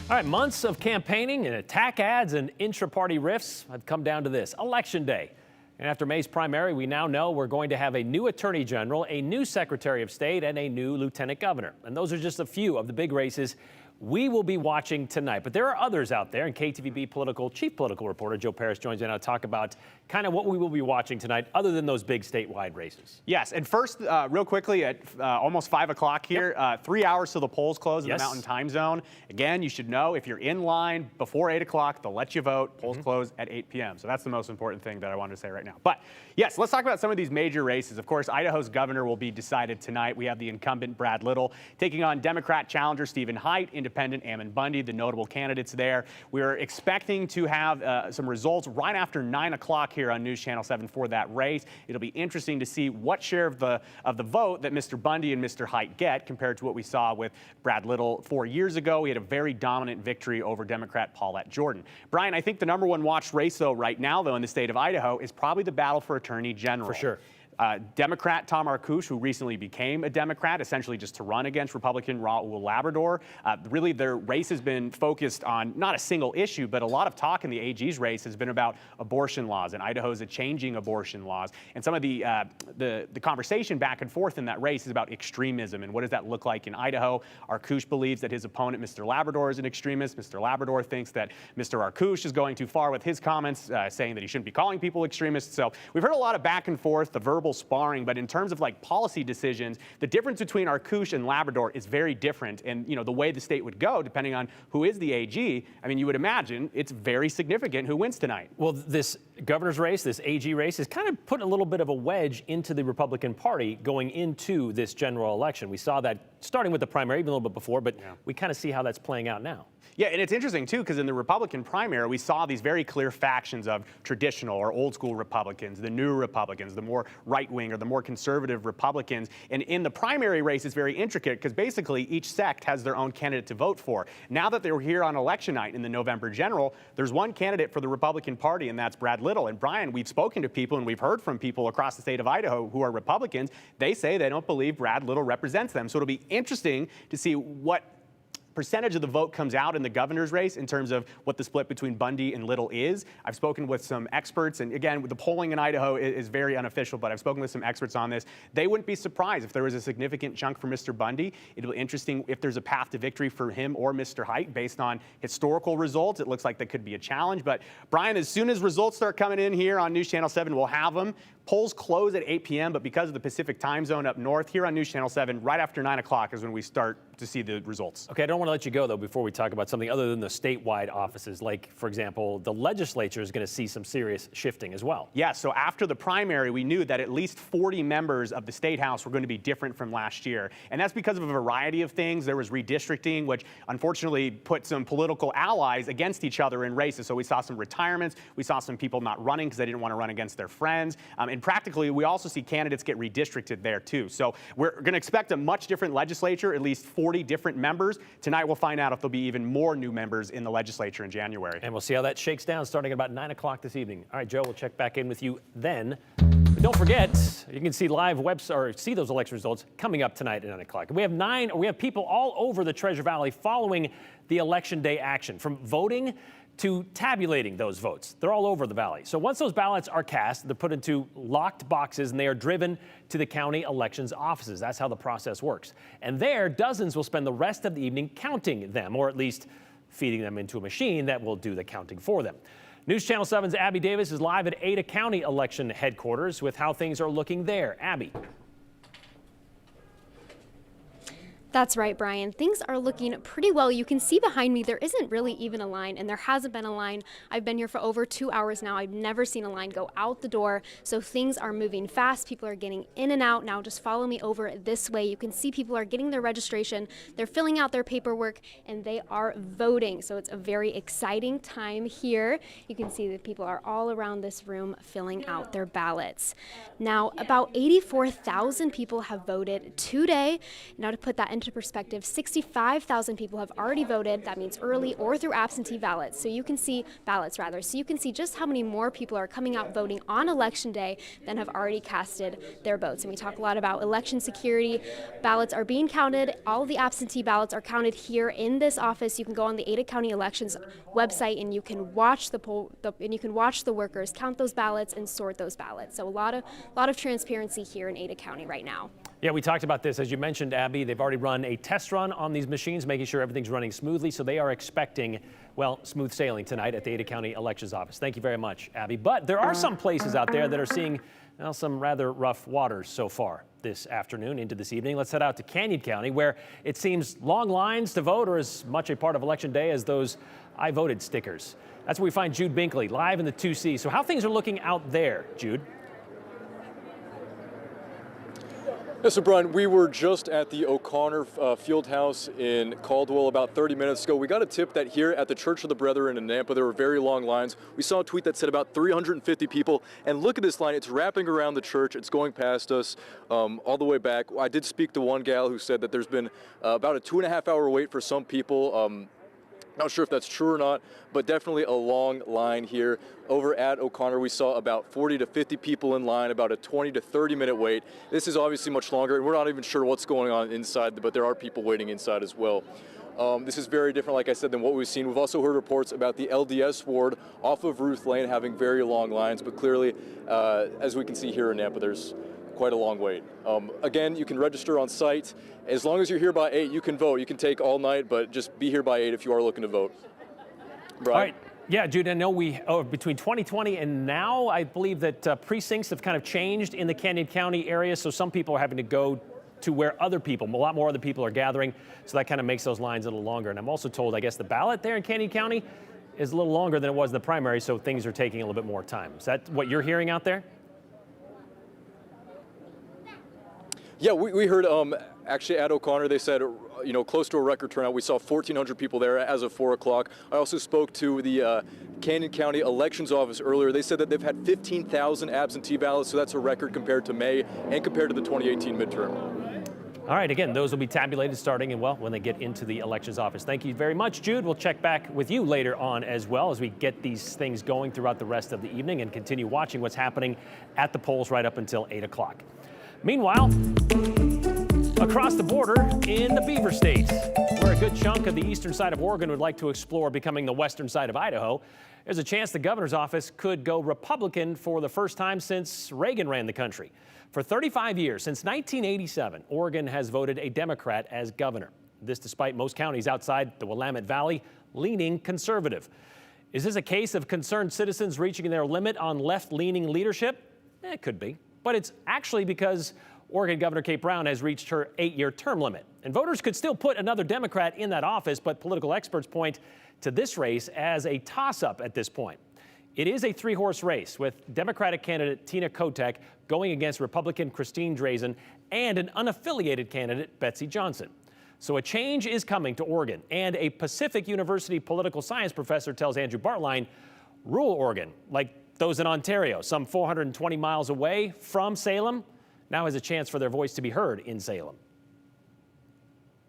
All right, months of campaigning and attack ads and intra-party rifts have come down to this, Election Day. And after May's primary, we now know we're going to have a new Attorney General, a new Secretary of State, and a new Lieutenant Governor. And those are just a few of the big races we will be watching tonight. But there are others out there, and KTVB chief political reporter Joe Paris joins in to talk about kind of what we will be watching tonight other than those big statewide races. Yes, and first, real quickly, at almost 5 o'clock here, 3 hours till the polls close in the Mountain Time Zone. Again, you should know if you're in line before 8 o'clock, they'll let you vote. Polls close at 8 p.m. So that's the most important thing that I wanted to say right now. But yes, let's talk about some of these major races. Of course, Idaho's governor will be decided tonight. We have the incumbent Brad Little taking on Democrat challenger Stephen Hite, independent Ammon Bundy, the notable candidates there. We're expecting to have some results right after 9 o'clock here on News Channel 7 for that race. It'll be interesting to see what share of the vote that Mr. Bundy and Mr. Hite get compared to what we saw with Brad Little 4 years ago. He had a very dominant victory over Democrat Paulette Jordan. Brian, I think the number one watched race, though, right now, though, in the state of Idaho is probably the battle for Attorney General. For sure. Democrat Tom Arkush, who recently became a Democrat, essentially just to run against Republican Raul Labrador. Really, their race has been focused on not a single issue, but a lot of talk in the AG's race has been about abortion laws, and Idaho's changing abortion laws. And some of the conversation back and forth in that race is about extremism and what does that look like in Idaho. Arkush believes that his opponent, Mr. Labrador, is an extremist. Mr. Labrador thinks that Mr. Arkush is going too far with his comments, saying that he shouldn't be calling people extremists. So we've heard a lot of back and forth, the verbal sparring, but in terms of like policy decisions, the difference between Arkush and Labrador is very different. And the way the state would go, depending on who is the AG, I mean, you would imagine it's very significant who wins tonight. Well, this governor's race, this AG race, is kind of putting a little bit of a wedge into the Republican Party going into this general election. We saw that starting with the primary, even a little bit before, but we kind of see how that's playing out now. Yeah, and it's interesting, too, because in the Republican primary, we saw these very clear factions of traditional or old-school Republicans, the new Republicans, the more right-wing or the more conservative Republicans. And in the primary race, it's very intricate because basically each sect has their own candidate to vote for. Now that they're here on election night in the November general, there's one candidate for the Republican Party, and that's Brad Little. And Brian, we've spoken to people and we've heard from people across the state of Idaho who are Republicans. They say they don't believe Brad Little represents them. So it'll be interesting to see what percentage of the vote comes out in the governor's race in terms of what the split between Bundy and Little is. I've spoken with some experts, and again, the polling in Idaho is very unofficial, but I've spoken with some experts on this. They wouldn't be surprised if there was a significant chunk for Mr. Bundy. It'll be interesting if there's a path to victory for him or Mr. Hite based on historical results. It looks like that could be a challenge, but Brian, as soon as results start coming in here on News Channel 7, we'll have them. Polls close at 8 p.m., but because of the Pacific time zone up north here on News Channel 7, right after 9 o'clock is when we start to see the results. Okay, I don't want to let you go, though, before we talk about something other than the statewide offices. Like, for example, the legislature is going to see some serious shifting as well. Yeah, so after the primary, we knew that at least 40 members of the State House were going to be different from last year. And that's because of a variety of things. There was redistricting, which unfortunately put some political allies against each other in races. So we saw some retirements. We saw some people not running because they didn't want to run against their friends. And practically, we also see candidates get redistricted there, too. So we're going to expect a much different legislature, at least 40 different members. Tonight, we'll find out if there'll be even more new members in the legislature in January. And we'll see how that shakes down starting at about 9 o'clock this evening. All right, Joe, we'll check back in with you then. But don't forget, you can see live see those election results coming up tonight at 9 o'clock. We have people all over the Treasure Valley following the Election Day action, from voting to tabulating those votes. They're all over the valley. So once those ballots are cast, they're put into locked boxes and they are driven to the county elections offices. That's how the process works. And there, dozens will spend the rest of the evening counting them, or at least feeding them into a machine that will do the counting for them. News Channel 7's Abby Davis is live at Ada County election headquarters with how things are looking there. Abby. That's right, Brian. Things are looking pretty well. You can see behind me there isn't really even a line, and there hasn't been a line. I've been here for over 2 hours now. I've never seen a line go out the door, so things are moving fast. People are getting in and out. Now just follow me over this way. You can see people are getting their registration. They're filling out their paperwork, and they are voting. So it's a very exciting time here. You can see that people are all around this room filling out their ballots. Now, about 84,000 people have voted today. Now, to put that into into perspective, 65,000 people have already voted. That means early or through absentee ballots. So you can see just how many more people are coming out voting on election day than have already casted their votes. And we talk a lot about election security. Ballots are being counted. All of the absentee ballots are counted here in this office. You can go on the Ada County Elections website and you can watch the workers count those ballots and sort those ballots. So a lot of transparency here in Ada County right now. Yeah, we talked about this. As you mentioned, Abby, they've already run a test run on these machines, making sure everything's running smoothly. So they are expecting, well, smooth sailing tonight at the Ada County Elections Office. Thank you very much, Abby. But there are some places out there that are seeing some rather rough waters so far this afternoon into this evening. Let's head out to Canyon County, where it seems long lines to vote are as much a part of Election Day as those I voted stickers. That's where we find Jude Binkley live in the 2C. So how things are looking out there, Jude? Yeah, so Brian, we were just at the O'Connor Fieldhouse in Caldwell about 30 minutes ago. We got a tip that here at the Church of the Brethren in Nampa, there were very long lines. We saw a tweet that said about 350 people. And look at this line. It's wrapping around the church. It's going past us all the way back. I did speak to one gal who said that there's been about a 2.5-hour wait for some people. Not sure if that's true or not, but definitely a long line here. Over at O'Connor, we saw about 40 to 50 people in line, about a 20 to 30-minute wait. This is obviously much longer, and we're not even sure what's going on inside, but there are people waiting inside as well. This is very different, like I said, than what we've seen. We've also heard reports about the LDS ward off of Ruth Lane having very long lines, but clearly, as we can see here in Nampa, there's quite a long wait. Again, you can register on site. As long as you're here by 8, you can vote. You can take all night, but just be here by 8 if you are looking to vote. Brian? All right. Yeah, Jude, I know between 2020 and now, I believe that precincts have kind of changed in the Canyon County area, so some people are having to go to where a lot more other people are gathering, so that kind of makes those lines a little longer. And I'm also told, I guess, the ballot there in Canyon County is a little longer than it was in the primary, so things are taking a little bit more time. Is that what you're hearing out there? Yeah, we heard actually at O'Connor, they said, close to a record turnout. We saw 1,400 people there as of 4 o'clock. I also spoke to the Canyon County Elections Office earlier. They said that they've had 15,000 absentee ballots, so that's a record compared to May and compared to the 2018 midterm. All right, again, those will be tabulated starting when they get into the elections office. Thank you very much, Jude. We'll check back with you later on as well as we get these things going throughout the rest of the evening and continue watching what's happening at the polls right up until 8 o'clock. Meanwhile, across the border in the Beaver State, where a good chunk of the eastern side of Oregon would like to explore becoming the western side of Idaho, there's a chance the governor's office could go Republican for the first time since Reagan ran the country. For 35 years, since 1987, Oregon has voted a Democrat as governor. This despite most counties outside the Willamette Valley leaning conservative. Is this a case of concerned citizens reaching their limit on left-leaning leadership? It could be. But it's actually because Oregon Governor Kate Brown has reached her 8-year term limit. And voters could still put another Democrat in that office, but political experts point to this race as a toss-up at this point. It is a three-horse race with Democratic candidate Tina Kotek going against Republican Christine Drazen and an unaffiliated candidate, Betsy Johnson. So a change is coming to Oregon, and a Pacific University political science professor tells Andrew Bartline rural Oregon, like those in Ontario, some 420 miles away from Salem, now has a chance for their voice to be heard in Salem.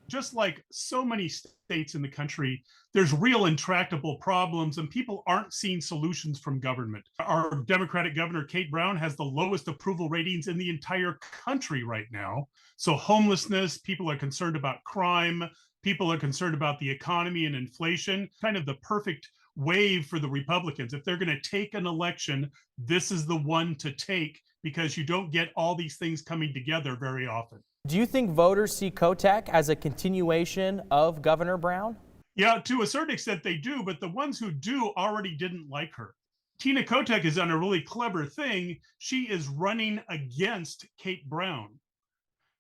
Just like so many states in the country, there's real intractable problems and people aren't seeing solutions from government. Our Democratic Governor Kate Brown has the lowest approval ratings in the entire country right now. So homelessness, people are concerned about crime, people are concerned about the economy and inflation, kind of the perfect wave for the Republicans. If they're going to take an election, this is the one to take because you don't get all these things coming together very often. Do you think voters see Kotek as a continuation of Governor Brown? Yeah, to a certain extent they do, but the ones who do already didn't like her. Tina Kotek has done a really clever thing. She is running against Kate Brown.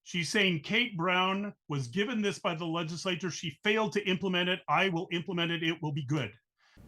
She's saying Kate Brown was given this by the legislature. She failed to implement it. I will implement it. It will be good.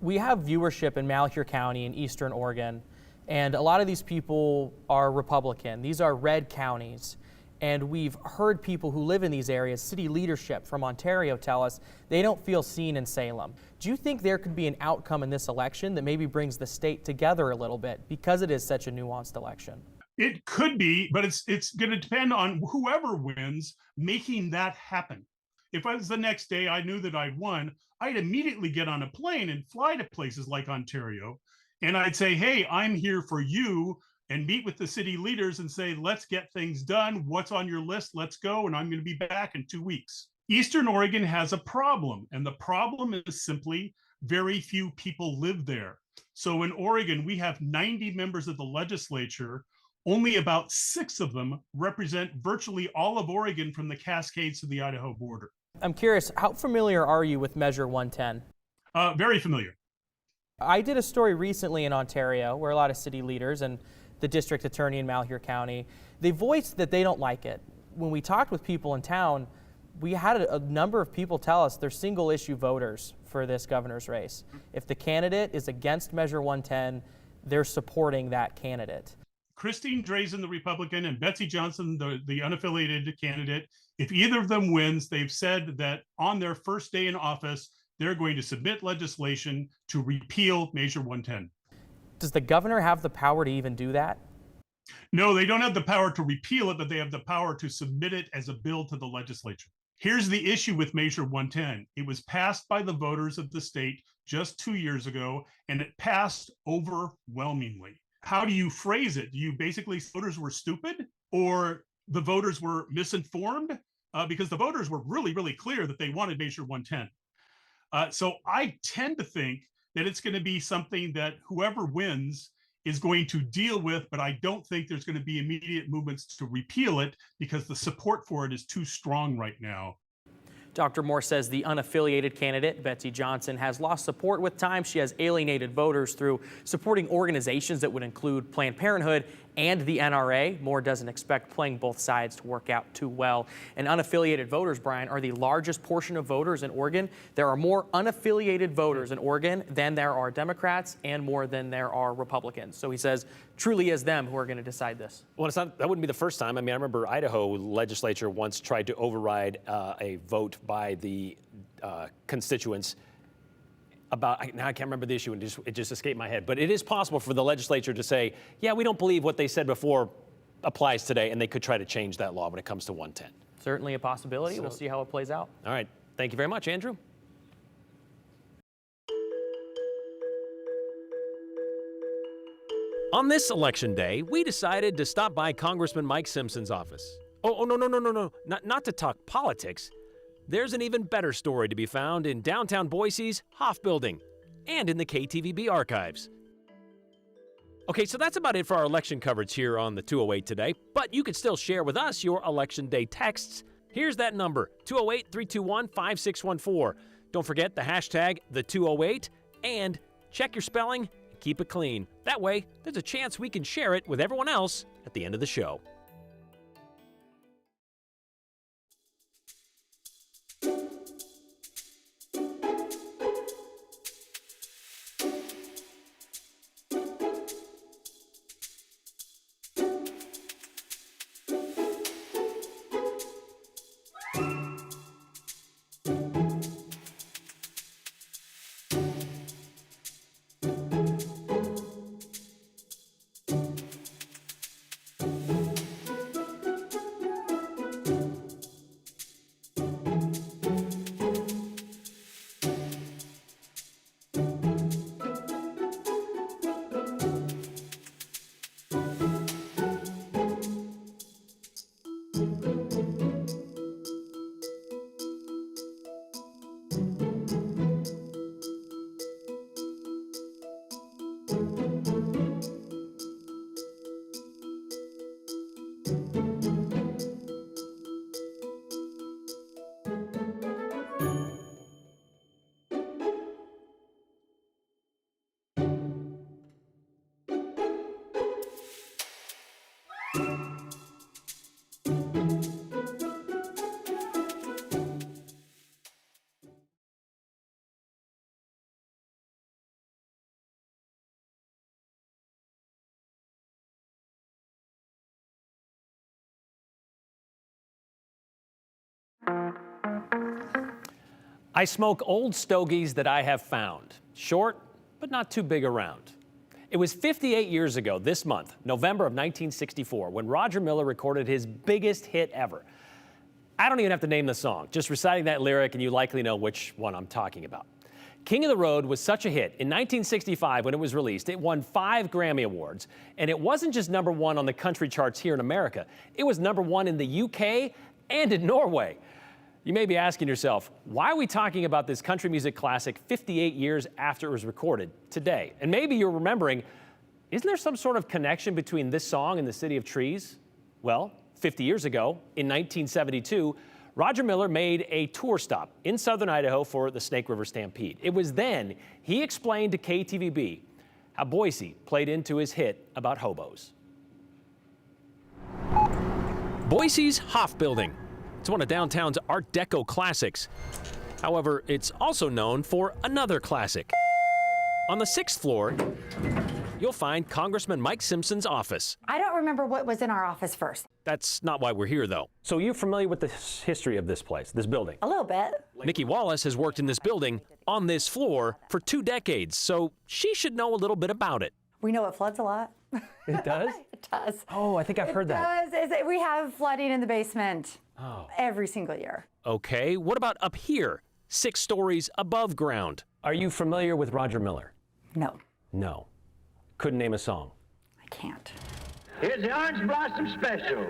We have viewership in Malheur County in eastern Oregon, and a lot of these people are Republican. These are red counties. And we've heard people who live in these areas, city leadership from Ontario, tell us they don't feel seen in Salem. Do you think there could be an outcome in this election that maybe brings the state together a little bit because it is such a nuanced election? It could be, but it's going to depend on whoever wins making that happen. if I was the next day, I knew that I'd won, I'd immediately get on a plane and fly to places like Ontario. And I'd say, hey, I'm here for you, and meet with the city leaders and say, let's get things done. What's on your list? Let's go. And I'm going to be back in 2 weeks. Eastern Oregon has a problem, and the problem is simply very few people live there. So in Oregon, we have 90 members of the legislature. Only about 6 of them represent virtually all of Oregon from the Cascades to the Idaho border. I'm curious, how familiar are you with Measure 110? Very familiar. I did a story recently in Ontario where a lot of city leaders and the district attorney in Malheur County, they voiced that they don't like it. When we talked with people in town, we had a number of people tell us they're single issue voters for this governor's race. If the candidate is against Measure 110, they're supporting that candidate. Christine Drazen, the Republican, and Betsy Johnson, the unaffiliated candidate, if either of them wins, they've said that on their first day in office, they're going to submit legislation to repeal Measure 110. Does the governor have the power to even do that? No, they don't have the power to repeal it, but they have the power to submit it as a bill to the legislature. Here's the issue with Measure 110. It was passed by the voters of the state just 2 years ago, and it passed overwhelmingly. How do you phrase it? Do you basically say voters were stupid, or the voters were misinformed? Because the voters were really, really clear that they wanted Measure 110. So I tend to think that it's going to be something that whoever wins is going to deal with, but I don't think there's going to be immediate movements to repeal it because the support for it is too strong right now. Dr. Moore says the unaffiliated candidate, Betsy Johnson, has lost support with time. She has alienated voters through supporting organizations that would include Planned Parenthood and the NRA. Moore doesn't expect playing both sides to work out too well. And unaffiliated voters, Brian, are the largest portion of voters in Oregon. There are more unaffiliated voters in Oregon than there are Democrats and more than there are Republicans. So he says truly is them who are going to decide this. Well, that wouldn't be the first time. I mean, I remember Idaho legislature once tried to override a vote by the constituents about, now I can't remember the issue and it just escaped my head, but it is possible for the legislature to say, yeah, we don't believe what they said before applies today, and they could try to change that law when it comes to 110. Certainly a possibility. We'll see how it plays out. All right. Thank you very much, Andrew. On this election day, we decided to stop by Congressman Mike Simpson's office. Oh, no. Not to talk politics. There's an even better story to be found in downtown Boise's Hoff Building and in the KTVB archives. Okay, so that's about it for our election coverage here on the 208 today, but you can still share with us your election day texts. Here's that number, 208-321-5614. Don't forget the hashtag the208 and check your spelling and keep it clean. That way, there's a chance we can share it with everyone else at the end of the show. I smoke old stogies that I have found, short but not too big around. It was 58 years ago this month, November of 1964, when Roger Miller recorded his biggest hit ever. I don't even have to name the song. Just reciting that lyric and you likely know which one I'm talking about. King of the Road was such a hit. In 1965, when it was released, it won 5 Grammy Awards. And it wasn't just #1 on the country charts here in America. It was #1 in the UK and in Norway. You may be asking yourself, why are we talking about this country music classic 58 years after it was recorded today? And maybe you're remembering, isn't there some sort of connection between this song and the City of Trees? Well, 50 years ago, in 1972, Roger Miller made a tour stop in southern Idaho for the Snake River Stampede. It was then he explained to KTVB how Boise played into his hit about hobos. Boise's Hoff Building. It's one of downtown's Art Deco classics. However, it's also known for another classic. On the 6th floor, you'll find Congressman Mike Simpson's office. I don't remember what was in our office first. That's not why we're here, though. So you're familiar with the history of this place, this building? A little bit. Nikki Wallace has worked in this building on this floor for 2 decades, so she should know a little bit about it. We know it floods a lot. It does? It does. Oh, I think I've heard that. It does. We have flooding in the basement Oh. every single year. Okay, what about up here, 6 stories above ground? Are you familiar with Roger Miller? No, No. Couldn't name a song. I can't. Here's the Orange Blossom Special.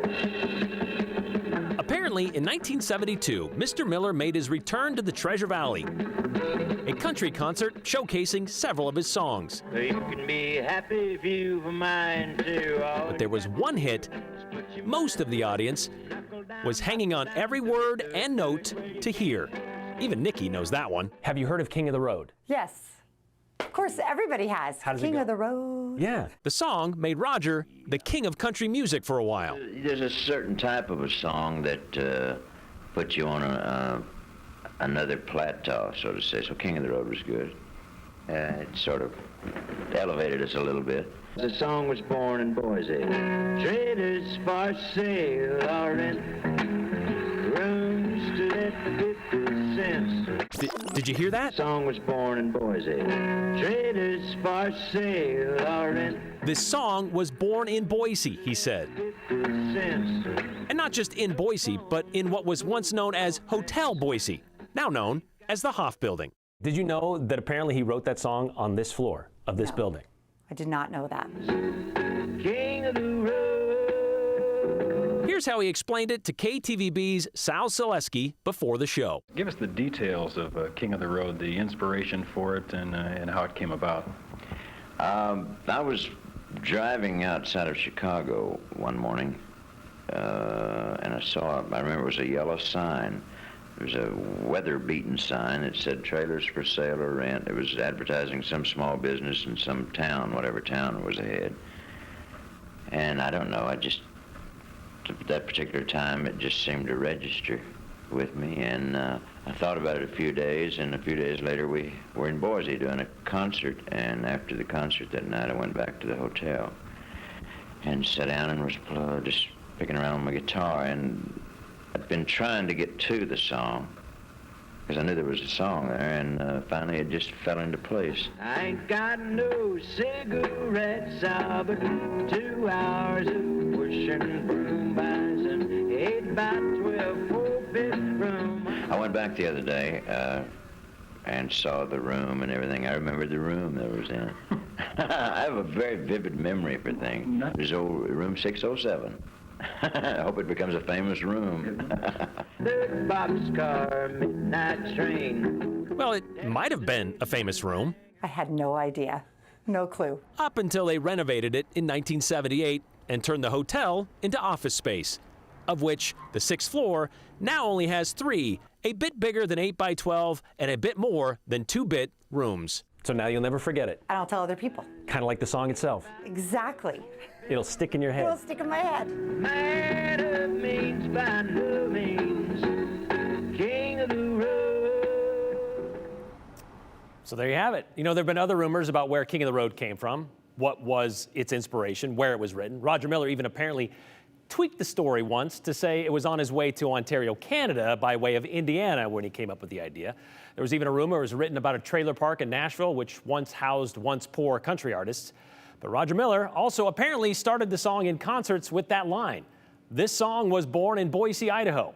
Apparently, in 1972, Mr. Miller made his return to the Treasure Valley, a country concert showcasing several of his songs. You can be happy if you've a mind to. But there was one hit most of the audience was hanging on every word and note to hear. Even Nikki knows that one. Have you heard of King of the Road? Yes. Of course, everybody has. How does it King go? of the Road. Yeah. The song made Roger the king of country music for a while. There's a certain type of a song that puts you on another plateau, so to say. So King of the Road was good. It sort of elevated us a little bit. The song was born in Boise. Traders for sale are in rooms to let 50 cents. Did you hear that? The song was born in Boise. Traders for sale are in This song was born in Boise, he said. 50 cents. And not just in Boise, but in what was once known as Hotel Boise, now known as the Hoff Building. Did you know that apparently he wrote that song on this floor of this building? I did not know that. King of the road. Here's how he explained it to KTVB's Sal Selesky before the show. Give us the details of King of the Road, the inspiration for it, and how it came about. I was driving outside of Chicago one morning, and I remember it was a yellow sign. It was a weather-beaten sign that said trailers for sale or rent. It was advertising some small business in some town, whatever town was ahead. And I don't know, at that particular time, it just seemed to register with me. And I thought about it a few days, and a few days later we were in Boise doing a concert. And after the concert that night, I went back to the hotel and sat down and was just picking around on my guitar. And I'd been trying to get to the song because I knew there was a song there, and finally it just fell into place. I ain't got no cigarettes, but 2 hours of pushing broom buys an 8x12 4-bedroom. I went back the other day and saw the room and everything. I remembered the room that was in it. I have a very vivid memory for things. There's old room 607. I hope it becomes a famous room. The boxcar midnight train. Well, it might have been a famous room. I had no idea. No clue. Up until they renovated it in 1978 and turned the hotel into office space, of which the 6th floor now only has 3, a bit bigger than 8x12 and a bit more than 2-bit rooms. So now you'll never forget it. And I'll tell other people. Kind of like the song itself. Exactly. It'll stick in your head. It'll stick in my head. Man of means by no means, king of the road. So there you have it. You know, there have been other rumors about where King of the Road came from, what was its inspiration, where it was written. Roger Miller even apparently tweaked the story once to say it was on his way to Ontario, Canada, by way of Indiana when he came up with the idea. There was even a rumor it was written about a trailer park in Nashville, which once housed once poor country artists. But Roger Miller also apparently started the song in concerts with that line. This song was born in Boise, Idaho.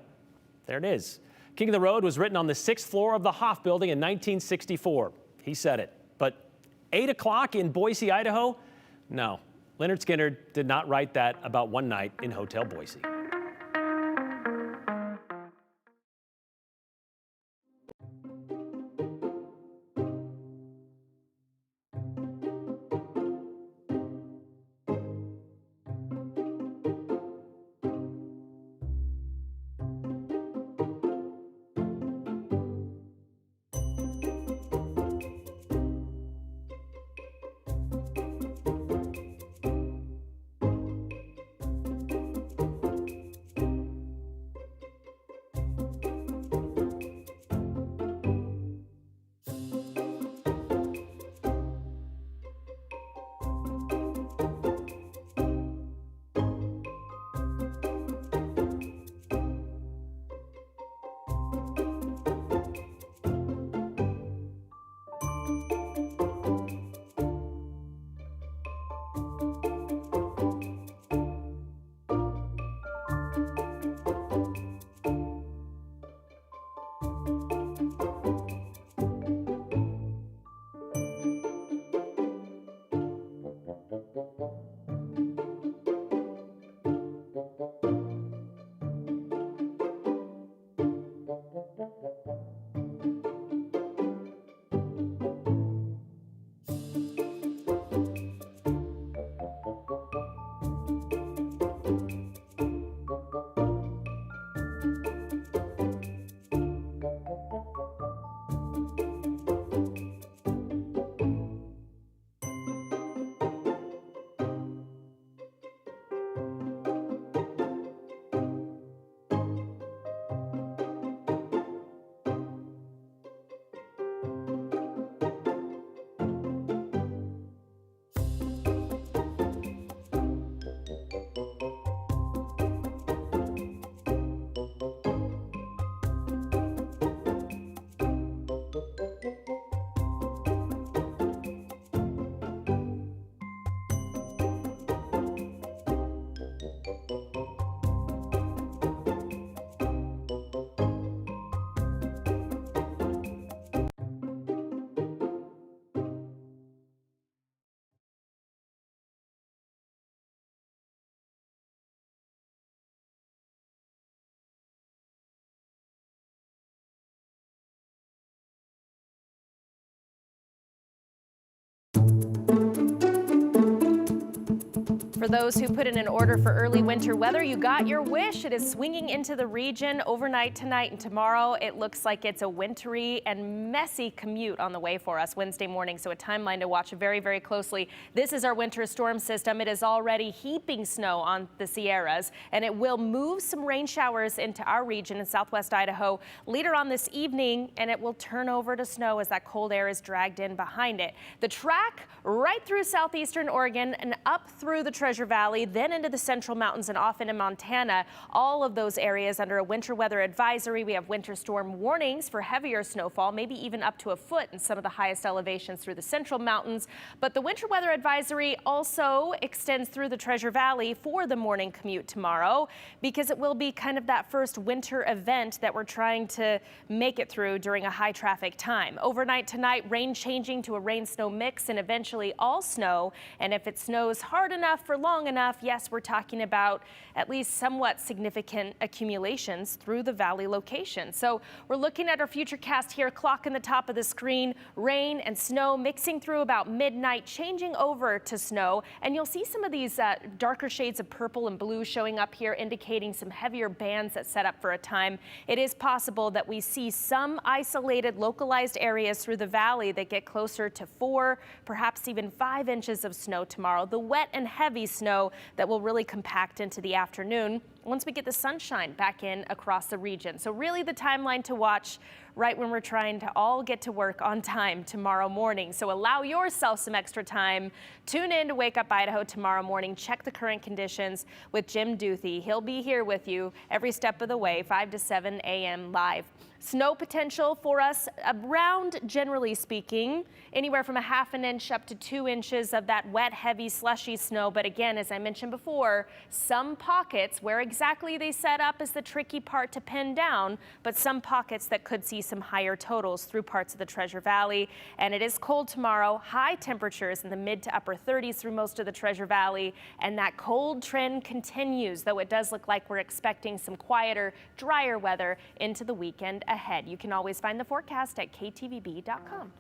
There it is. King of the Road was written on the 6th floor of the Hoff building in 1964. He said it. But 8 o'clock in Boise, Idaho? No. Leonard Skinner did not write that about one night in Hotel Boise. For those who put in an order for early winter weather, you got your wish. It is swinging into the region overnight tonight and tomorrow. It looks like it's a wintry and messy commute on the way for us Wednesday morning, so a timeline to watch very, very closely. This is our winter storm system. It is already heaping snow on the Sierras, and it will move some rain showers into our region in southwest Idaho later on this evening, and it will turn over to snow as that cold air is dragged in behind it. The track right through southeastern Oregon and up through the Treasure Valley, then into the Central Mountains and off into Montana. All of those areas under a winter weather advisory. We have winter storm warnings for heavier snowfall, maybe even up to a foot in some of the highest elevations through the Central Mountains. But the winter weather advisory also extends through the Treasure Valley for the morning commute tomorrow, because it will be kind of that first winter event that we're trying to make it through during a high traffic time. Overnight tonight, rain changing to a rain-snow mix and eventually all snow. And if it snows hard enough for long enough, yes, we're talking about at least somewhat significant accumulations through the valley location. So we're looking at our future cast here, clock in the top of the screen, rain and snow mixing through about midnight, changing over to snow. And you'll see some of these darker shades of purple and blue showing up here, indicating some heavier bands that set up for a time. It is possible that we see some isolated, localized areas through the valley that get closer to 4, perhaps even 5 inches of snow tomorrow. The wet and heavy snow that will really compact into the afternoon once we get the sunshine back in across the region. So really the timeline to watch right when we're trying to all get to work on time tomorrow morning. So allow yourself some extra time. Tune in to Wake Up Idaho tomorrow morning. Check the current conditions with Jim Duthie. He'll be here with you every step of the way, 5 to 7 a.m. live. Snow potential for us around, generally speaking, anywhere from a ½ inch up to 2 inches of that wet, heavy, slushy snow. But again, as I mentioned before, some pockets where, exactly they set up is the tricky part to pin down, but some pockets that could see some higher totals through parts of the Treasure Valley. And it is cold tomorrow. High temperatures in the mid to upper 30s through most of the Treasure Valley. And that cold trend continues, though it does look like we're expecting some quieter, drier weather into the weekend ahead. You can always find the forecast at ktvb.com.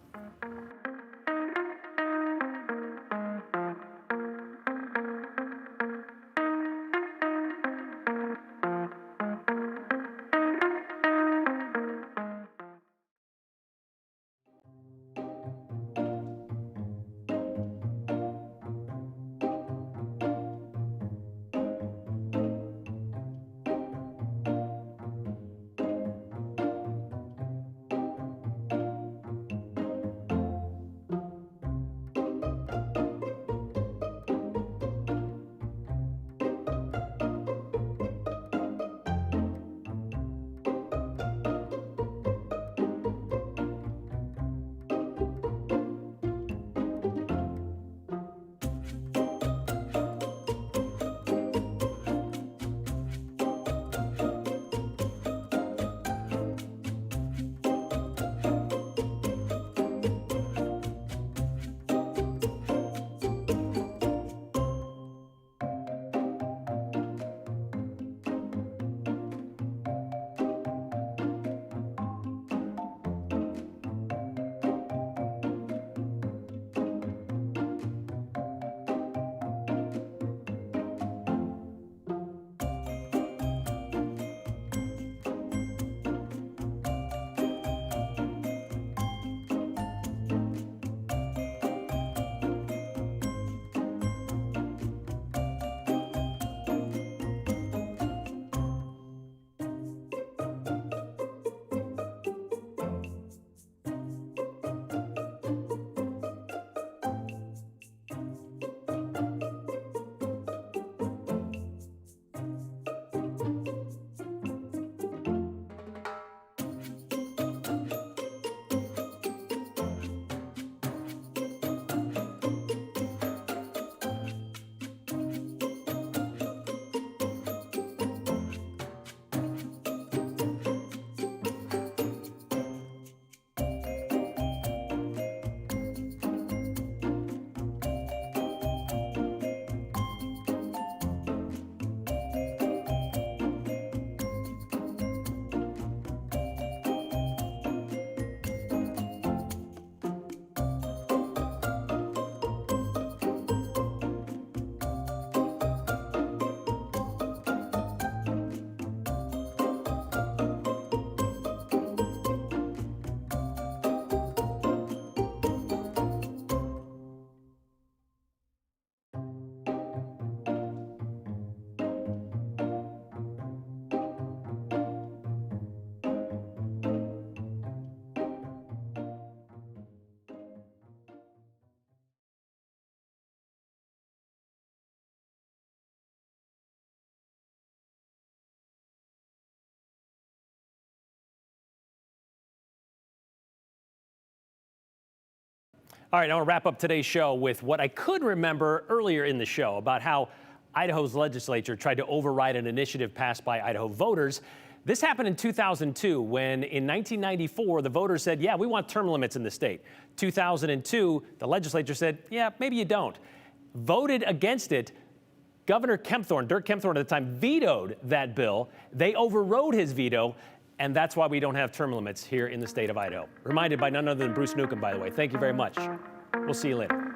All right, I want to wrap up today's show with what I could remember earlier in the show about how Idaho's legislature tried to override an initiative passed by Idaho voters. This happened in 2002 when in 1994 the voters said, yeah, we want term limits in the state. 2002, the legislature said, yeah, maybe you don't. Voted against it. Governor Kempthorne, Dirk Kempthorne at the time, vetoed that bill. They overrode his veto. And that's why we don't have term limits here in the state of Idaho. Reminded by none other than Bruce Newcomb, by the way. Thank you very much. We'll see you later.